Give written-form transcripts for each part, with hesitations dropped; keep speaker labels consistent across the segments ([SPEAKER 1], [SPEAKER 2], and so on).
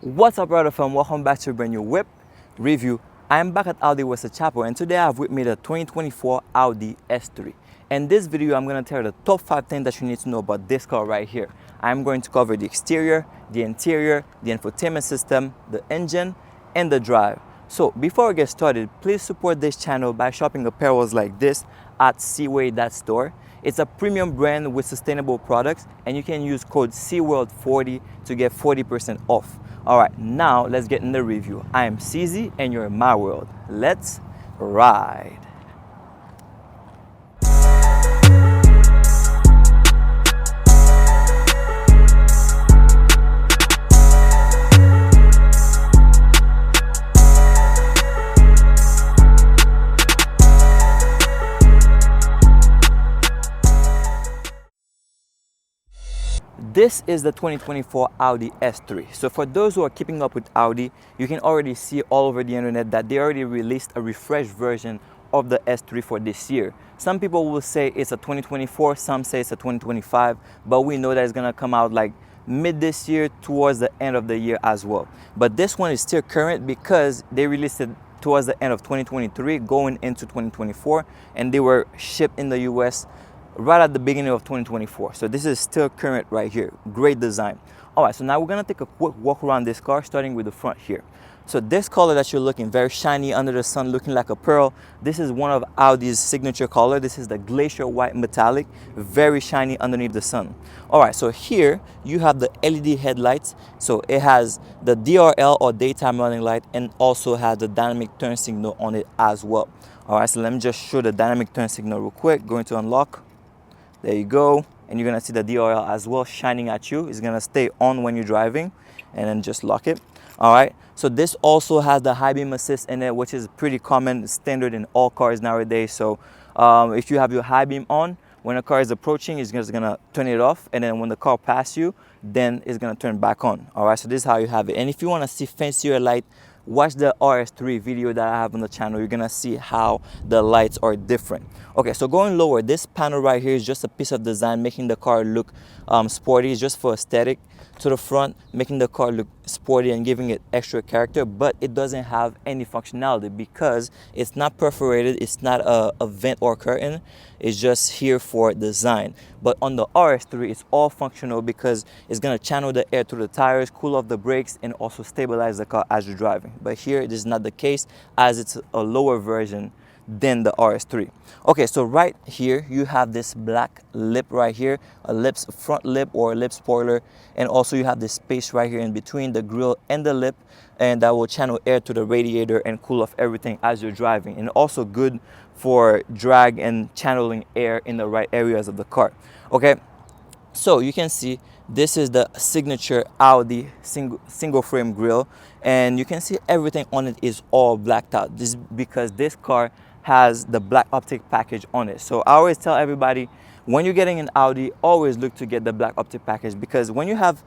[SPEAKER 1] What's up, brother fam? Welcome back to a brand new whip review. I'm back at Audi West Chapel, and today I have with me the 2024 Audi S3. In this video, I'm going to tell you the top 5 things that you need to know about this car right here. I'm going to cover the exterior, the interior, the infotainment system, the engine, and the drive. So before we get started, please support this channel by shopping apparels like this at Ceezy.store. It's a premium brand with sustainable products, and you can use code SeaWorld40 to get 40% off. All right, now let's get in the review. I am Ceezy and you're in my world. Let's ride. This is the 2024 Audi S3. So for those who are keeping up with Audi, you can already see all over the internet that they already released a refreshed version of the S3 for this year. Some people will say it's a 2024, some say it's a 2025, but we know that it's gonna come out like mid this year towards the end of the year as well. But this one is still current because they released it towards the end of 2023 going into 2024, and they were shipped in the US right at the beginning of 2024. So this is still current right here. Great design. All right, so now we're gonna take a quick walk around this car, starting with the front here. So this color that you're looking, very shiny under the sun, looking like a pearl. This is one of Audi's signature color. This is the glacier white metallic, very shiny underneath the sun. All right, so here you have the LED headlights. So it has the DRL or daytime running light, and also has the dynamic turn signal on it as well. All right, so let me just show the dynamic turn signal real quick. Going to unlock. There you go, and you're gonna see the DRL as well shining at you. It's gonna stay on when you're driving, and then just lock it. All right, so this also has the high beam assist in it, which is pretty common, standard in all cars nowadays. So if you have your high beam on, when a car is approaching, it's just gonna turn it off, and then when the car passes you, then it's gonna turn back on. All right, so this is how you have it. And if you wanna see fancier light, watch the RS3 video that I have on the channel. You're gonna see how the lights are different. Okay, so going lower, this panel right here is just a piece of design, making the car look sporty. It's just for aesthetic to the front, making the car look sporty and giving it extra character, but it doesn't have any functionality because it's not perforated. It's not a vent or curtain. It's just here for design. But on the RS3, it's all functional because it's gonna channel the air through the tires, cool off the brakes, and also stabilize the car as you're driving. But here, this is not the case, as it's a lower version than the RS3. Okay, so right here you have this black lip right here, a lips front lip or a lip spoiler, and also you have this space right here in between the grille and the lip, and that will channel air to the radiator and cool off everything as you're driving, and also good for drag and channeling air in the right areas of the car. Okay, so you can see this is the signature Audi single frame grille, and you can see everything on it is all blacked out. This is because this car has the black optic package on it. So I always tell everybody, when you're getting an Audi, always look to get the black optic package, because when you have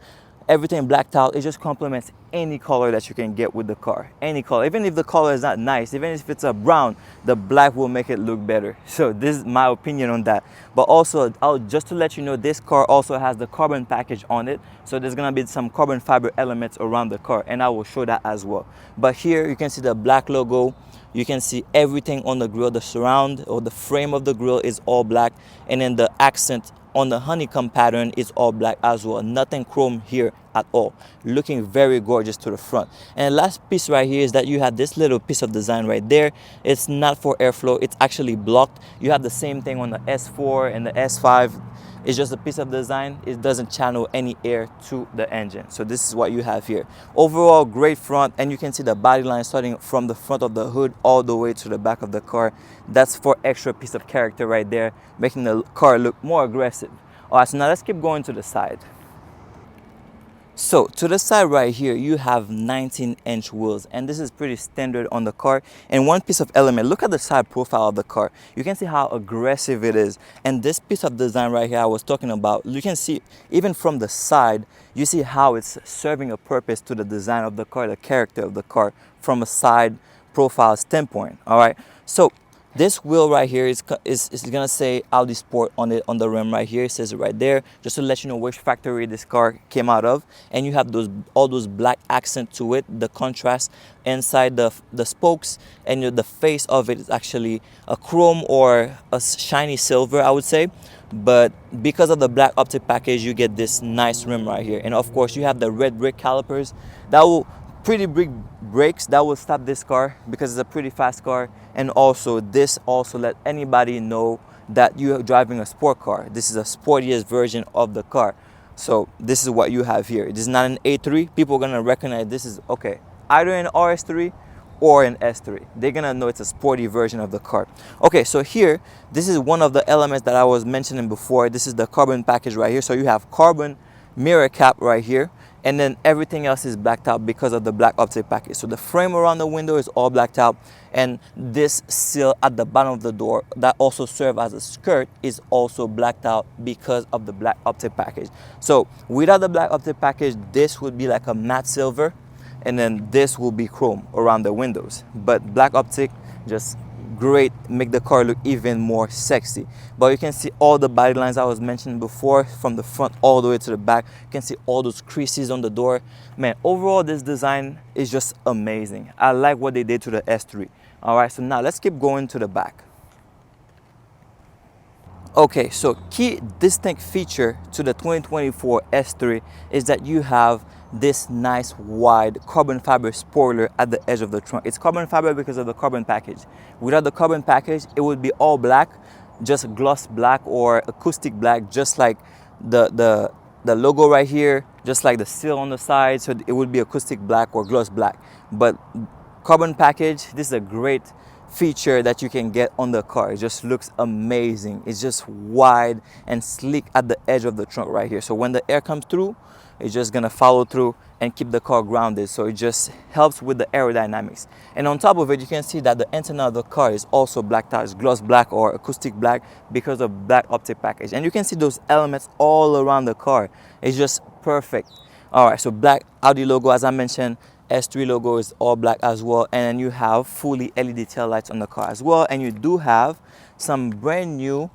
[SPEAKER 1] everything blacked out, it just complements any color that you can get with the car. Any color, even if the color is not nice, even if it's a brown, the black will make it look better. So this is my opinion on that. But also, just to let you know, this car also has the carbon package on it. So there's gonna be some carbon fiber elements around the car, and I will show that as well. But here you can see the black logo. You can see everything on the grille. The surround or the frame of the grille is all black, and then the accent on the honeycomb pattern is all black as well. Nothing chrome here at all. Looking very gorgeous to the front. And the last piece right here is that you have this little piece of design right there. It's not for airflow, it's actually blocked. You have the same thing on the S4 and the S5. It's just a piece of design. It doesn't channel any air to the engine. So this is what you have here. Overall, great front, and you can see the body line starting from the front of the hood all the way to the back of the car. That's for extra piece of character right there, making the car look more aggressive. All right, so now let's keep going to the side. So to the side right here, you have 19-inch wheels, and this is pretty standard on the car. And one piece of element, look at the side profile of the car. You can see how aggressive it is. And this piece of design right here I was talking about, you can see even from the side, you see how it's serving a purpose to the design of the car, the character of the car from a side profile standpoint. All right, so This wheel right here is gonna say Audi Sport on it, on the rim right here. It says it right there, just to let you know which factory this car came out of. And you have those, all those black accent to it, the contrast inside the spokes, and the face of it is actually a chrome or a shiny silver, I would say. But because of the black optic package, you get this nice rim right here. And of course, you have the red brake calipers that will pretty big brakes that will stop this car because it's a pretty fast car. And also this also let anybody know that you are driving a sport car. This is a sportiest version of the car. So this is what you have here. This is not an A3. People are gonna recognize this is, okay, either an RS3 or an S3. They're gonna know it's a sporty version of the car. Okay, so here, this is one of the elements that I was mentioning before. This is the carbon package right here. So you have carbon mirror cap right here, and then everything else is blacked out because of the black optic package. So the frame around the window is all blacked out, and this sill at the bottom of the door that also serves as a skirt is also blacked out because of the black optic package. So without the black optic package, this would be like a matte silver, and then this will be chrome around the windows. But black optic, just great, make the car look even more sexy. But you can see all the body lines I was mentioning before, from the front all the way to the back. You can see all those creases on the door. Man, overall this design is just amazing. I like what they did to the S3. All right, so now let's keep going to the back. Okay, so key distinct feature to the 2024 S3 is that you have this nice wide carbon fiber spoiler at the edge of the trunk. It's carbon fiber because of the carbon package. Without the carbon package, it would be all black, just gloss black or acoustic black, just like the logo right here, just like the seal on the side. So it would be acoustic black or gloss black. But carbon package, this is a great feature that you can get on the car. It just looks amazing. It's just wide and sleek at the edge of the trunk right here. So when the air comes through, it's just gonna follow through and keep the car grounded. So it just helps with the aerodynamics. And on top of it, you can see that the antenna of the car is also blacked out. It's gloss black or acoustic black because of black optic package. And you can see those elements all around the car. It's just perfect. All right, so black Audi logo, as I mentioned. S3 logo is all black as well, and then you have fully LED tail lights on the car as well, and you do have some brand new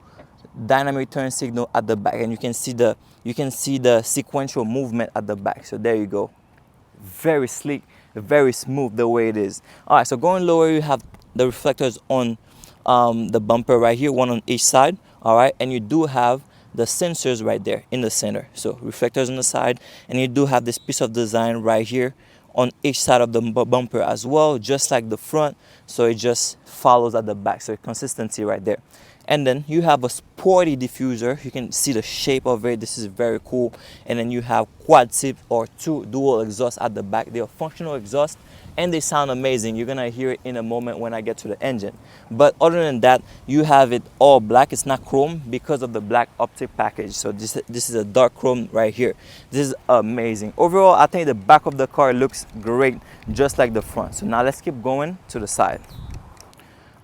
[SPEAKER 1] dynamic turn signal at the back, and you can see the sequential movement at the back. So there you go, very sleek, very smooth the way it is. All right, so going lower, you have the reflectors on the bumper right here, one on each side. All right, and you do have the sensors right there in the center, so reflectors on the side, and you do have this piece of design right here on each side of the bumper as well, just like the front. So it just follows at the back, so consistency right there. And then you have a sporty diffuser. You can see the shape of it. This is very cool. And then you have quad tip or two dual exhausts at the back. They are functional exhausts and they sound amazing. You're gonna hear it in a moment when I get to the engine. But other than that, you have it all black. It's not chrome because of the black optic package. So this is a dark chrome right here. This is amazing. Overall, I think the back of the car looks great, just like the front. So now let's keep going to the side.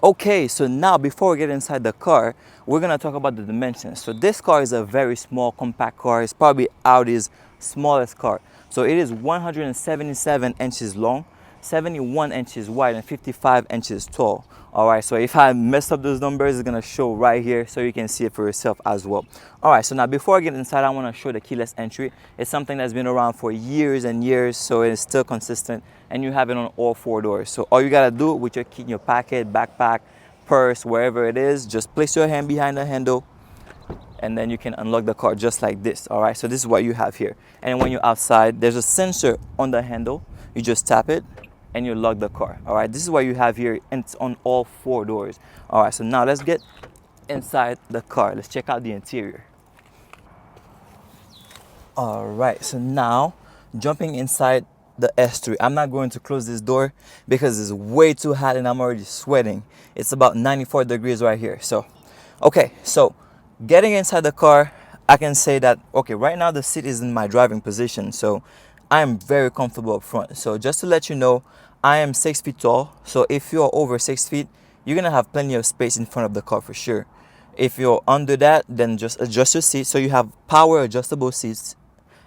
[SPEAKER 1] Okay, so now before we get inside the car, we're gonna talk about the dimensions. So this car is a very small, compact car. It's probably Audi's smallest car. So it is 177 inches long, 71 inches wide, and 55 inches tall. All right, so if I messed up those numbers, it's gonna show right here so you can see it for yourself as well. All right, so now before I get inside, I wanna show the keyless entry. It's something that's been around for years and years, so it's still consistent, and you have it on all four doors. So all you gotta do with your key in your pocket, backpack, purse, wherever it is, just place your hand behind the handle, and then you can unlock the car just like this. All right, so this is what you have here. And when you're outside, there's a sensor on the handle. You just tap it and you lock the car. All right, this is what you have here, and it's on all four doors. All right, so now let's get inside the car. Let's check out the interior. All right, so now jumping inside the S3. I'm not going to close this door because it's way too hot and I'm already sweating. It's about 94 degrees right here. So okay, so getting inside the car, I can say that, okay, right now the seat is in my driving position, so I am very comfortable up front. So just to let you know, I am 6 feet tall. So if you're over 6 feet, you're gonna have plenty of space in front of the car for sure. If you're under that, then just adjust your seat. So you have power adjustable seats,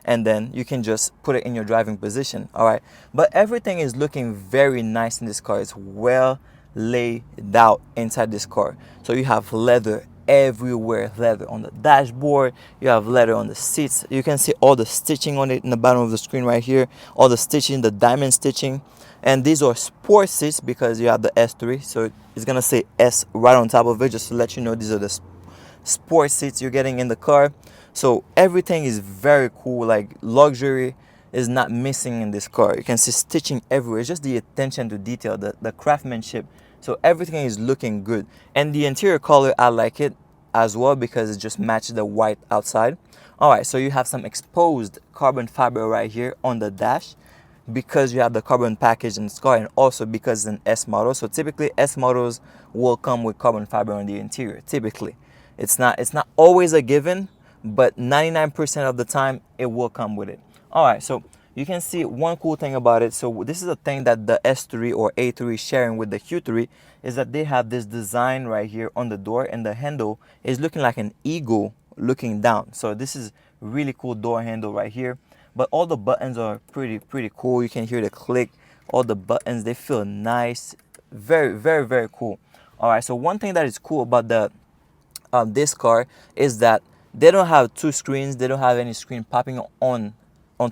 [SPEAKER 1] and then you can just put it in your driving position. All right, but everything is looking very nice in this car. It's well laid out inside this car. So you have leather everywhere, leather on the dashboard, you have leather on the seats. You can see all the stitching on it in the bottom of the screen right here, all the stitching, the diamond stitching. And these are sport seats because you have the S3, so it's gonna say S right on top of it, just to let you know these are the sport seats you're getting in the car. So everything is very cool, like luxury is not missing in this car. You can see stitching everywhere. It's just the attention to detail, the craftsmanship. So everything is looking good. And the interior color, I like it as well because it just matches the white outside. All right, so you have some exposed carbon fiber right here on the dash because you have the carbon package in this car, and also because it's an S model. So typically S models will come with carbon fiber on the interior. Typically, it's not always a given, but 99% of the time it will come with it. All right, so you can see one cool thing about it. So this is a thing that the S3 or A3 is sharing with the Q3, is that they have this design right here on the door, and the handle is looking like an eagle looking down. So this is really cool door handle right here. But all the buttons are pretty cool. You can hear the click. All the buttons, they feel nice. Very cool. All right, so one thing that is cool about the this car is that they don't have two screens. They don't have any screen popping on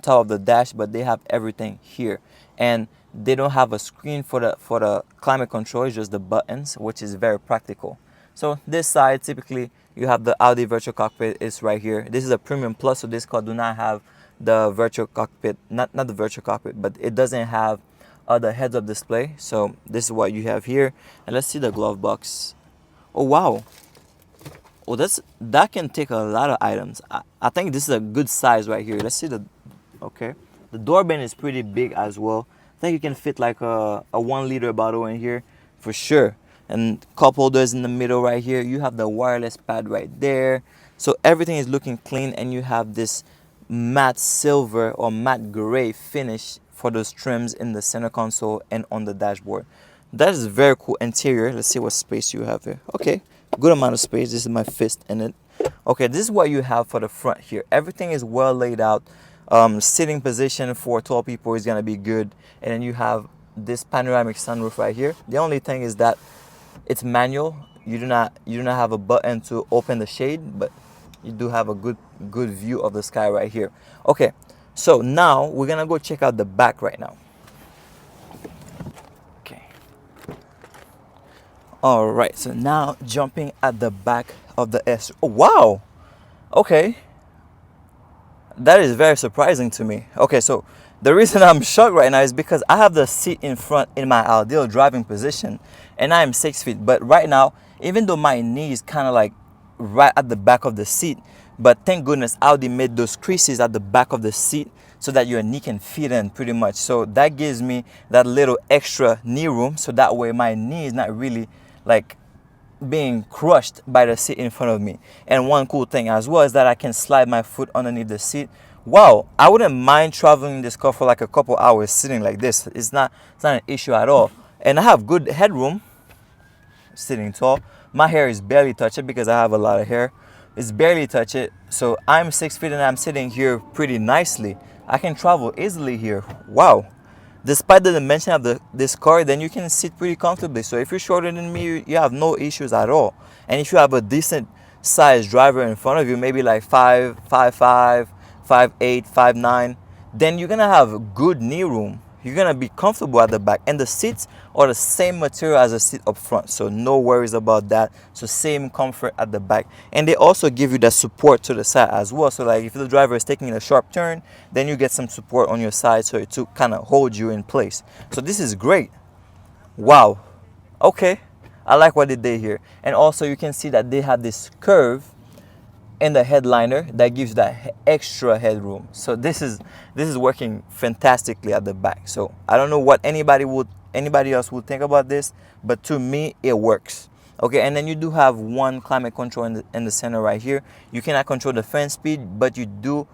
[SPEAKER 1] top of the dash, but they have everything here. And they don't have a screen for the climate control. It's just the buttons, which is very practical. So this side, typically you have the Audi virtual cockpit is right here. This is a premium plus, so this car do not have the virtual cockpit, not the virtual cockpit, but it doesn't have the heads-up display. So this is what you have here. And let's see the glove box. Oh wow. Oh, that can take a lot of items. I think this is a good size right here. Let's see the, okay. The door bin is pretty big as well. I think you can fit like a 1 liter bottle in here for sure. And cup holders in the middle right here. You have the wireless pad right there. So everything is looking clean, and you have this matte silver or matte gray finish for those trims in the center console and on the dashboard. That is very cool interior. Let's see what space you have here. Okay, good amount of space. This is my fist in it. Okay, this is what you have for the front here. Everything is well laid out. Sitting position for tall people is gonna be good. And then you have this panoramic sunroof right here. The only thing is that it's manual. You do not have a button to open the shade, but you do have a good view of the sky right here. Okay, so now we're gonna go check out the back right now. Okay. All right, so now jumping at the back of the S. Oh wow. Okay. That is very surprising to me. Okay, so the reason I'm shocked right now is because I have the seat in front in my ideal driving position, and I am 6 feet. But right now, even though my knee is kind of like right at the back of the seat, but thank goodness Audi made those creases at the back of the seat so that your knee can fit in pretty much. So that gives me that little extra knee room, so that way my knee is not really like being crushed by the seat in front of me. And one cool thing as well is that I can slide my foot underneath the seat. Wow, I wouldn't mind traveling this car for like a couple hours sitting like this. It's not an issue at all. And I have good headroom sitting tall. My hair is barely touched it because I have a lot of hair. It's barely touched it. So I'm 6 feet and I'm sitting here pretty nicely. I can travel easily here. Wow. Despite the dimension of this car, then you can sit pretty comfortably. So if you're shorter than me, you have no issues at all. And if you have a decent sized driver in front of you, maybe like 5'5", 5'8", 5'9", then you're gonna have good knee room. You're gonna be comfortable at the back, and the seats are the same material as the seat up front, so no worries about that. So same comfort at the back, and they also give you that support to the side as well. So like if the driver is taking a sharp turn, then you get some support on your side, so to kind of hold you in place. So this is great. Wow. Okay, I like what they did here. And also you can see that they have this curve in the headliner that gives that extra headroom. So this is working fantastically at the back. So I don't know what anybody else would think about this, but to me it works. Okay, and then you do have one climate control in the center right here. You cannot control the fan speed, but you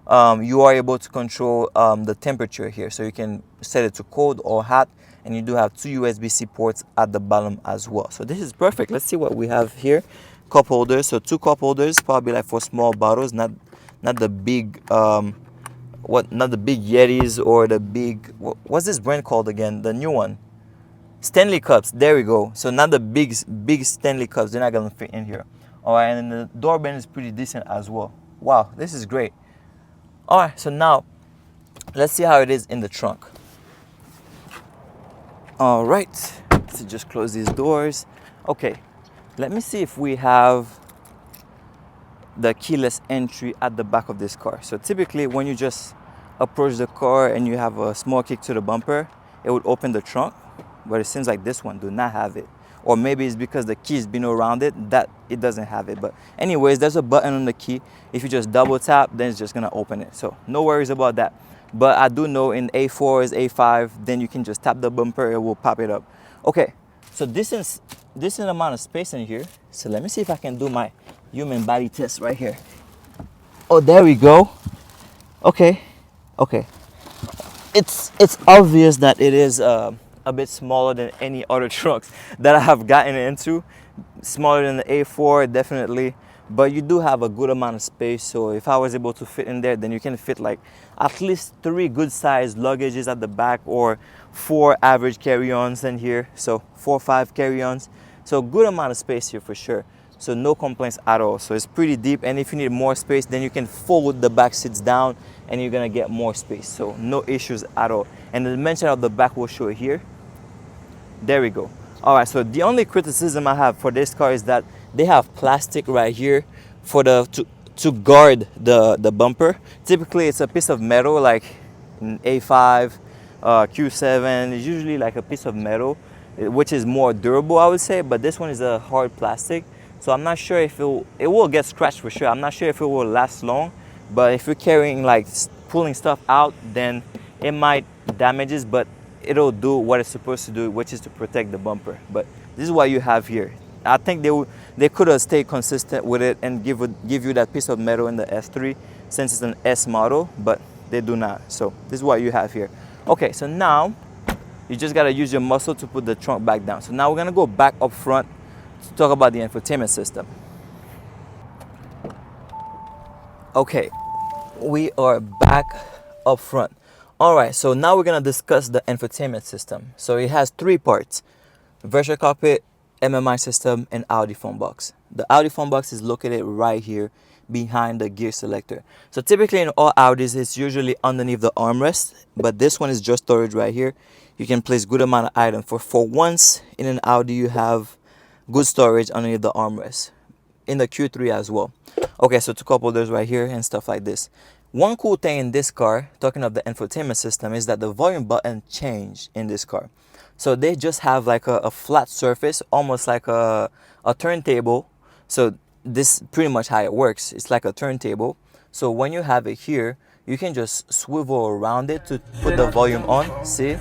[SPEAKER 1] are able to control the temperature here. So you can set it to cold or hot, and you do have 2 USB-C ports at the bottom as well. So this is perfect. Let's see what we have here. Cup holders, so 2 cup holders, probably like for small bottles, not the big not the big Yetis or the big, what's this brand called again, the new one? Stanley cups, there we go. So not the big Stanley cups, they're not gonna fit in here. All right, and then the door bend is pretty decent as well. Wow, this is great. All right, so now let's see how it is in the trunk. All right, so just close these doors. Okay, let me see if we have the keyless entry at the back of this car. So typically when you just approach the car and you have a small kick to the bumper, it would open the trunk, but it seems like this one do not have it. Or maybe it's because the key's been around it that it doesn't have it. But anyways, there's a button on the key. If you just double tap, then it's just gonna open it. So no worries about that. But I do know in A4s, A5, then you can just tap the bumper, it will pop it up. Okay, so this is an amount of space in here. So let me see if I can do my human body test right here. Oh, there we go. Okay, okay. It's obvious that it is a bit smaller than any other trucks that I have gotten into. Smaller than the A4, definitely. But you do have a good amount of space. So if I was able to fit in there, then you can fit like at least 3 good sized luggages at the back, or 4 average carry-ons in here. So 4 or 5 carry-ons. So good amount of space here for sure. So no complaints at all. So it's pretty deep, and if you need more space, then you can fold the back seats down and you're gonna get more space. So no issues at all. And the dimension of the back will show it here. There we go. All right, so the only criticism I have for this car is that they have plastic right here for the to guard the bumper. Typically it's a piece of metal, like in A5, Q7 is usually like a piece of metal, which is more durable, I would say, but this one is a hard plastic. So I'm not sure if it will get scratched for sure. I'm not sure if it will last long, but if you're carrying, like pulling stuff out, then it might damage it, but it'll do what it's supposed to do, which is to protect the bumper. But this is what you have here. I think they could have stayed consistent with it and give you that piece of metal in the S3 since it's an S model, but they do not. So this is what you have here. Okay, so now you just gotta use your muscle to put the trunk back down. So now we're gonna go back up front to talk about the infotainment system. Okay, we are back up front. All right, so now we're gonna discuss the infotainment system. So it has 3 parts: virtual cockpit, MMI system, and Audi phone box. The Audi phone box is located right here behind the gear selector. So typically in all Audis, it's usually underneath the armrest, but this one is just storage right here. You can place good amount of items. For once in an Audi, you have good storage underneath the armrest. In the Q3 as well. Okay, so 2 cup holders right here and stuff like this. One cool thing in this car, talking of the infotainment system, is that the volume button changed in this car. So they just have like a flat surface, almost like a turntable. So this is pretty much how it works. It's like a turntable. So when you have it here, you can just swivel around it to put the volume on. See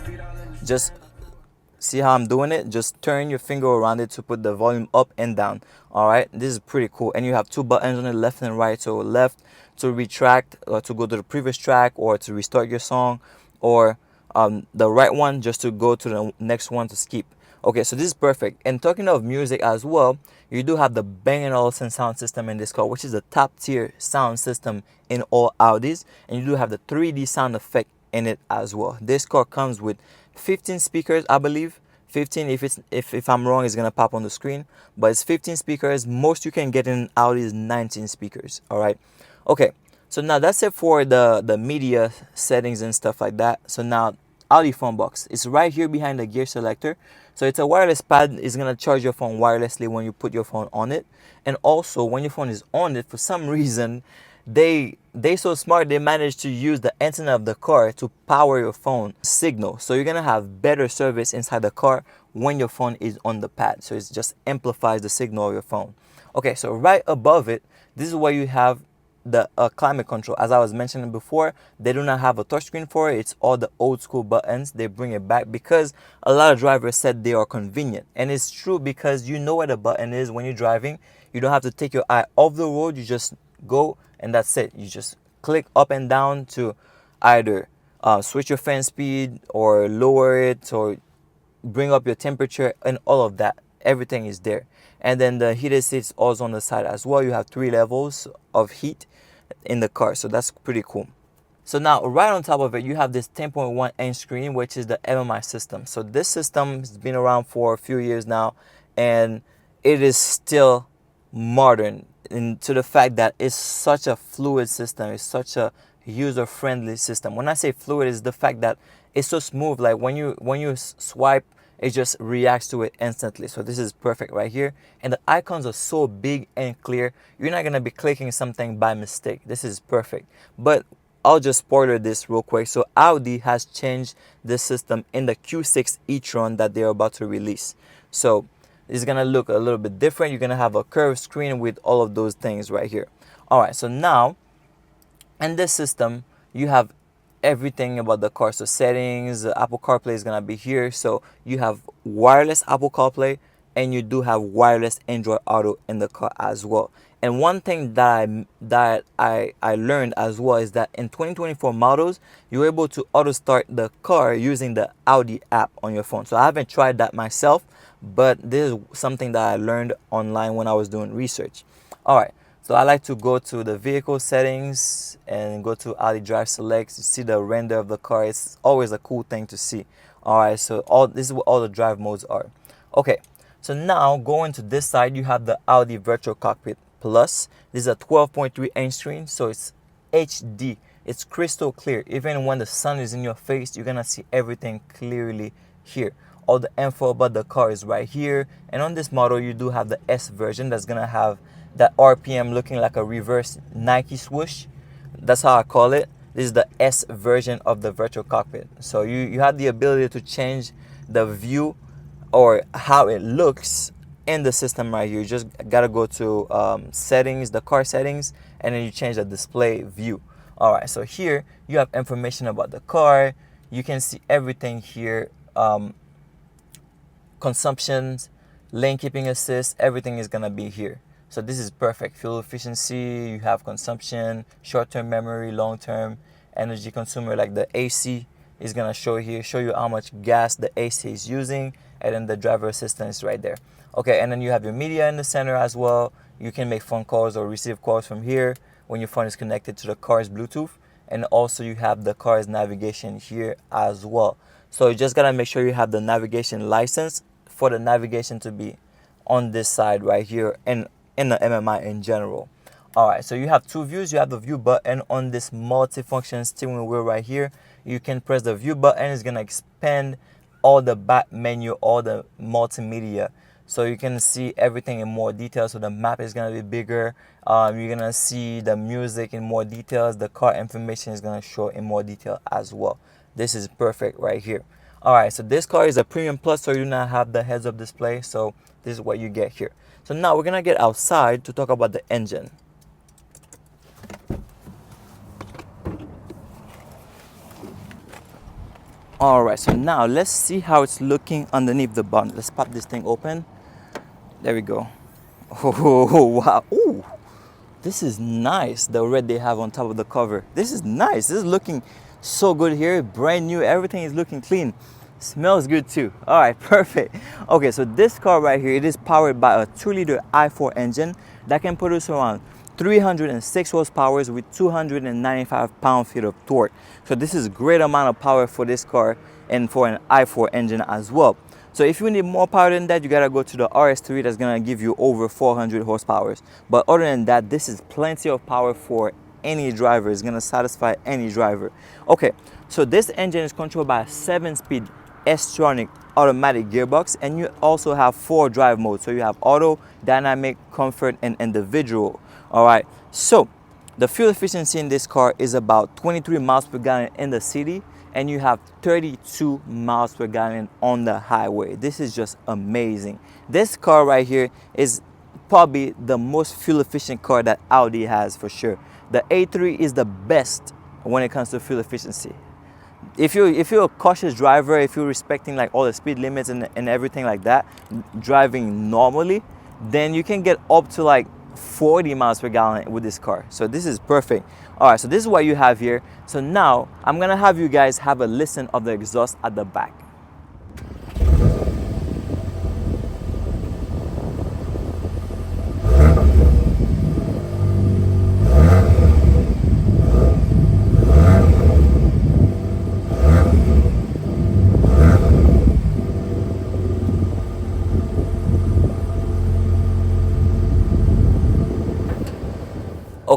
[SPEAKER 1] how I'm doing it? Just turn your finger around it to put the volume up and down. All right, this is pretty cool. And you have 2 buttons on the left and right. So left to retract, or to go to the previous track, or to restart your song, or the right one just to go to the next one to skip. Okay, so this is perfect. And talking of music as well, you do have the Bang & Olufsen sound system in this car, which is the top tier sound system in all Audis. And you do have the 3D sound effect in it as well. This car comes with 15 speakers, I believe. 15, if I'm wrong, it's gonna pop on the screen, but it's 15 speakers. Most you can get in Audi is 19 speakers. All right, okay, so now that's it for the media settings and stuff like that. So now Audi phone box is right here behind the gear selector. So it's a wireless pad. It's gonna charge your phone wirelessly when you put your phone on it. And also when your phone is on it, for some reason they so smart, they managed to use the antenna of the car to power your phone signal. So you're gonna have better service inside the car when your phone is on the pad. So it just amplifies the signal of your phone. Okay, so right above it, this is where you have the climate control. As I was mentioning before, they do not have a touchscreen for it. It's all the old school buttons. They bring it back because a lot of drivers said they are convenient, and it's true, because you know where the button is when you're driving. You don't have to take your eye off the road. You just go and that's it. You just click up and down to either switch your fan speed or lower it or bring up your temperature, and all of that. Everything is there. And then the heated seats also on the side as well. You have 3 levels of heat in the car, so that's pretty cool. So now right on top of it, you have this 10.1 inch screen, which is the MMI system. So this system has been around for a few years now, and it is still modern to the fact that it's such a fluid system. It's such a user-friendly system. When I say fluid, is the fact that it's so smooth. Like when you swipe, it just reacts to it instantly. So this is perfect right here. And the icons are so big and clear. You're not gonna be clicking something by mistake. This is perfect. But I'll just spoiler this real quick. So Audi has changed this system in the Q6 e-tron that they're about to release. So it's gonna look a little bit different. You're gonna have a curved screen with all of those things right here. All right, so now in this system, you have everything about the car. So settings, Apple CarPlay is gonna be here. So you have wireless Apple CarPlay, and you do have wireless Android Auto in the car as well. And one thing that I learned as well is that in 2024 models, you're able to auto start the car using the Audi app on your phone. So I haven't tried that myself, but this is something that I learned online when I was doing research. All right. So I like to go to the vehicle settings and go to Audi Drive Select. You see the render of the car. It's always a cool thing to see. All right, so this is what all the drive modes are. Okay, so now going to this side, you have the Audi Virtual Cockpit Plus. This is a 12.3 inch screen, so it's HD. It's crystal clear. Even when the sun is in your face, you're gonna see everything clearly here. All the info about the car is right here. And on this model, you do have the S version that's gonna have that RPM looking like a reverse Nike swoosh. That's how I call it. This is the S version of the virtual cockpit. So you have the ability to change the view or how it looks in the system right here. You just gotta go to settings, the car settings, and then you change the display view. All right, so here you have information about the car. You can see everything here. Consumptions, lane keeping assist, everything is gonna be here. So this is perfect. Fuel efficiency, you have consumption, short-term memory, long-term energy consumer, like the AC is gonna show you how much gas the AC is using, and then the driver assistance right there. Okay, and then you have your media in the center as well. You can make phone calls or receive calls from here when your phone is connected to the car's Bluetooth. And also you have the car's navigation here as well. So you just gotta make sure you have the navigation license for the navigation to be on this side right here and in the MMI in general. All right, so you have two views. You have the view button on this multifunction steering wheel right here. You can press the view button. It's gonna expand all the back menu, all the multimedia, so you can see everything in more detail. So the map is gonna be bigger. You're gonna see the music in more details. The car information is gonna show in more detail as well. This is perfect right here. All right, so this car is a premium plus, so you do not have the heads-up display. So this is what you get here. So now we're gonna get outside to talk about the engine. All right, so now let's see how it's looking underneath the bonnet. Let's pop this thing open. There we go. Oh, wow. Ooh, this is nice. The red they have on top of the cover. This is nice. This is looking so good here. Brand new. Everything is looking clean. Smells good too. All right, perfect. Okay, so this car right here, it is powered by a 2-liter i4 engine that can produce around 306 horsepower with 295 pound-feet of torque. So this is a great amount of power for this car and for an i4 engine as well. So if you need more power than that, you gotta go to the RS3 that's gonna give you over 400 horsepower. But other than that, this is plenty of power for any driver. It's gonna satisfy any driver. Okay, so this engine is controlled by a 7-speed S-tronic automatic gearbox, and you also have 4 drive modes. So you have auto, dynamic, comfort, and individual. All right, so the fuel efficiency in this car is about 23 miles per gallon in the city, and you have 32 miles per gallon on the highway. This is just amazing. This car right here is probably the most fuel efficient car that Audi has for sure. The A3 is the best when it comes to fuel efficiency. If you're a cautious driver, if you're respecting like all the speed limits and everything like that, driving normally, then you can get up to like 40 miles per gallon with this car. So this is perfect. All right, so this is what you have here. So now I'm gonna have you guys have a listen of the exhaust at the back.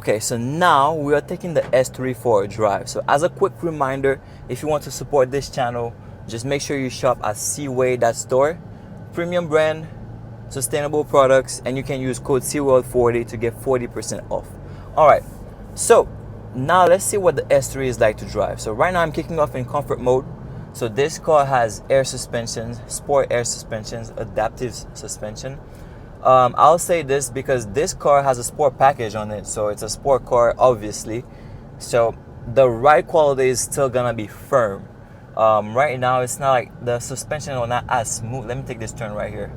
[SPEAKER 1] Okay, so now we are taking the S3 for a drive. So as a quick reminder, if you want to support this channel, just make sure you shop at Ceezy.store. Premium brand, sustainable products, and you can use code CWorld40 to get 40% off. All right, so now let's see what the S3 is like to drive. So right now I'm kicking off in comfort mode. So this car has air suspensions, sport air suspensions, adaptive suspension. I'll say this because this car has a sport package on it, so it's a sport car obviously. So the ride quality is still gonna be firm. Right now it's not like the suspension are not as smooth. Let me take this turn right here.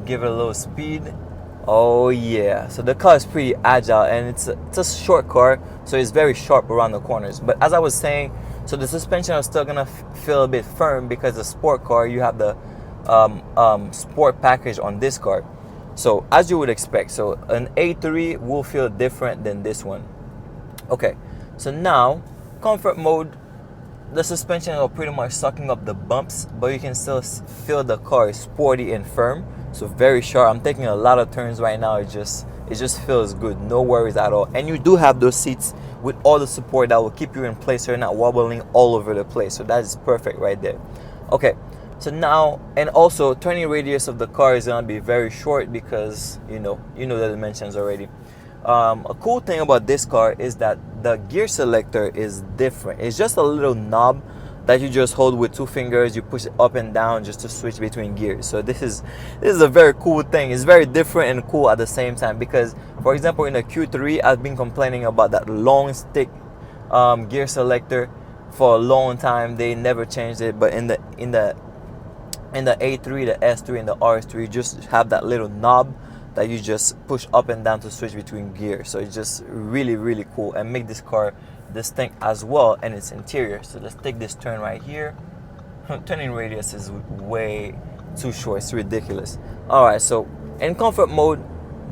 [SPEAKER 1] Give it a little speed. Oh yeah, so the car is pretty agile, and it's a short car, so it's very sharp around the corners. But as I was saying, so the suspension is still gonna feel a bit firm because the sport car, you have the sport package on this car. So as you would expect, so an A3 will feel different than this one. Okay, so now comfort mode, the suspension are pretty much sucking up the bumps, but you can still feel the car is sporty and firm. So very sharp. I'm taking a lot of turns right now. It just feels good. No worries at all. And you do have those seats with all the support that will keep you in place so you're not wobbling all over the place. So that is perfect right there. Okay, so now, and also turning radius of the car is gonna be very short because you know the dimensions already. A cool thing about this car is that the gear selector is different. It's just a little knob that you just hold with 2 fingers. You push it up and down just to switch between gears. So this is a very cool thing. It's very different and cool at the same time, because for example in the Q3 I've been complaining about that long stick gear selector for a long time. They never changed it, but in the A3, the S3 and the RS3, you just have that little knob that you just push up and down to switch between gears. So it's just really cool and make this car distinct as well, and its interior. So let's take this turn right here. Turning radius is way too short. It's ridiculous. All right, so in comfort mode,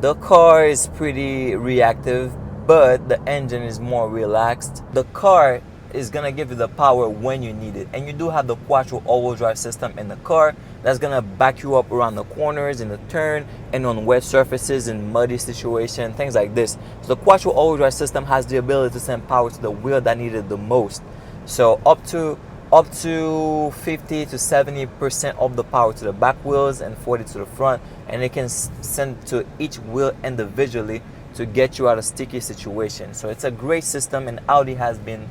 [SPEAKER 1] the car is pretty reactive, but the engine is more relaxed. The car is gonna give you the power when you need it, and you do have the quattro all-wheel drive system in the car that's gonna back you up around the corners in the turn and on wet surfaces in muddy situations, things like this. So the quattro all-wheel drive system has the ability to send power to the wheel that needed the most. So up to 50 to 70% of the power to the back wheels and 40 to the front, and it can send to each wheel individually to get you out of sticky situations. So it's a great system, and Audi has been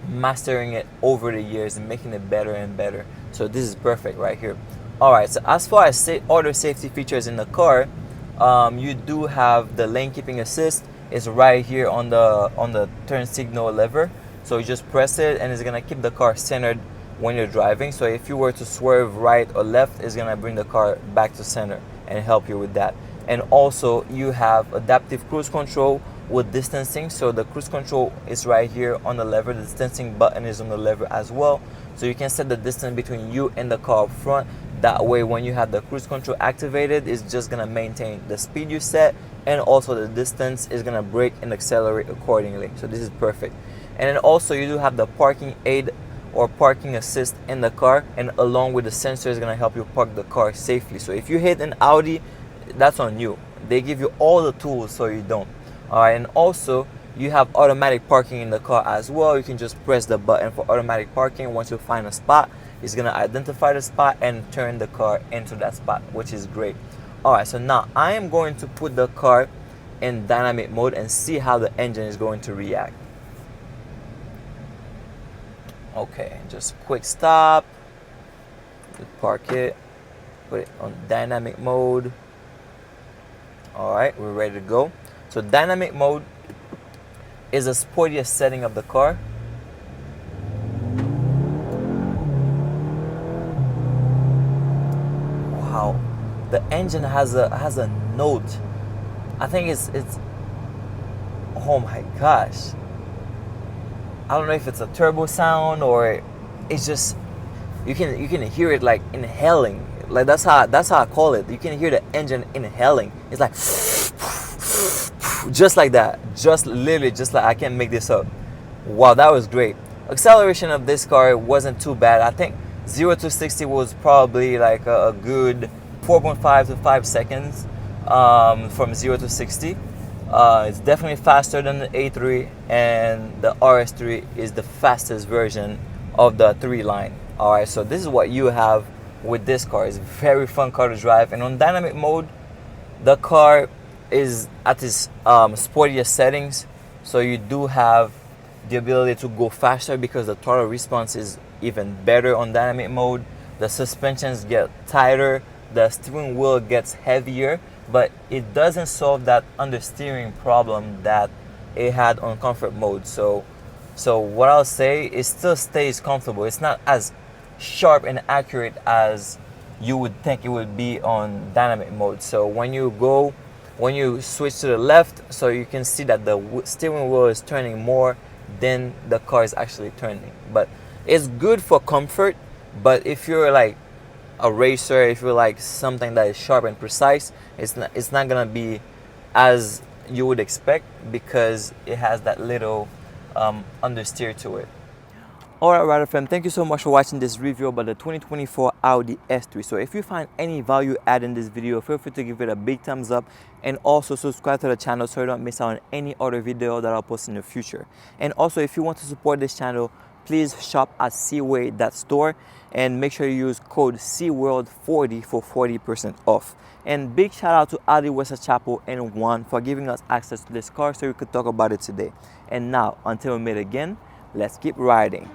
[SPEAKER 1] mastering it over the years and making it better and better. So this is perfect right here. All right, so as far as other safety features in the car, you do have the lane keeping assist. It's right here on the turn signal lever. So you just press it and it's gonna keep the car centered when you're driving. So if you were to swerve right or left, it's gonna bring the car back to center and help you with that. And also you have adaptive cruise control with distancing. So the cruise control is right here on the lever. The distancing button is on the lever as well. So you can set the distance between you and the car up front. That way when you have the cruise control activated, it's just gonna maintain the speed you set, and also the distance is gonna brake and accelerate accordingly. So this is perfect. And then also you do have the parking aid or parking assist in the car, and along with the sensor is gonna help you park the car safely. So if you hit an Audi, that's on you. They give you all the tools so you don't. All right, and also you have automatic parking in the car as well. You can just press the button for automatic parking. Once you find a spot, it's gonna identify the spot and turn the car into that spot, which is great. All right, so now I am going to put the car in dynamic mode and see how the engine is going to react. Okay, just quick stop, park it, put it on dynamic mode. All right, we're ready to go. So dynamic mode is the sportiest setting of the car. Wow, the engine has a note. I think it's oh my gosh. I don't know if it's a turbo sound or it's just you can hear it like inhaling. Like that's how I call it. You can hear the engine inhaling. It's like just like that. Just literally just like, I can't make this up. Wow, that was great. Acceleration of this car wasn't too bad. I think 0 to 60 was probably like a good 4.5 to 5 seconds from 0 to 60. It's definitely faster than the A3, and the RS3 is the fastest version of the 3 line. Alright, so this is what you have with this car. It's a very fun car to drive, and on dynamic mode, the car is at its sportiest settings, so you do have the ability to go faster because the throttle response is even better on dynamic mode. The suspensions get tighter, the steering wheel gets heavier, but it doesn't solve that understeering problem that it had on comfort mode. So what I'll say, it still stays comfortable. It's not as sharp and accurate as you would think it would be on dynamic mode. So when you switch to the left, so you can see that the steering wheel is turning more than the car is actually turning. But it's good for comfort. But if you're like a racer, if you're like something that is sharp and precise, it's not gonna be as you would expect because it has that little understeer to it. Alright, Rider fam, thank you so much for watching this review about the 2024 Audi S3. So if you find any value add in this video, feel free to give it a big thumbs up, and also subscribe to the channel so you don't miss out on any other video that I'll post in the future. And also, if you want to support this channel, please shop at Seaway.store and make sure you use code SeaWorld40 for 40% off. And big shout out to Audi West Chapel and Juan for giving us access to this car so we could talk about it today. And now, until we meet again, let's keep riding.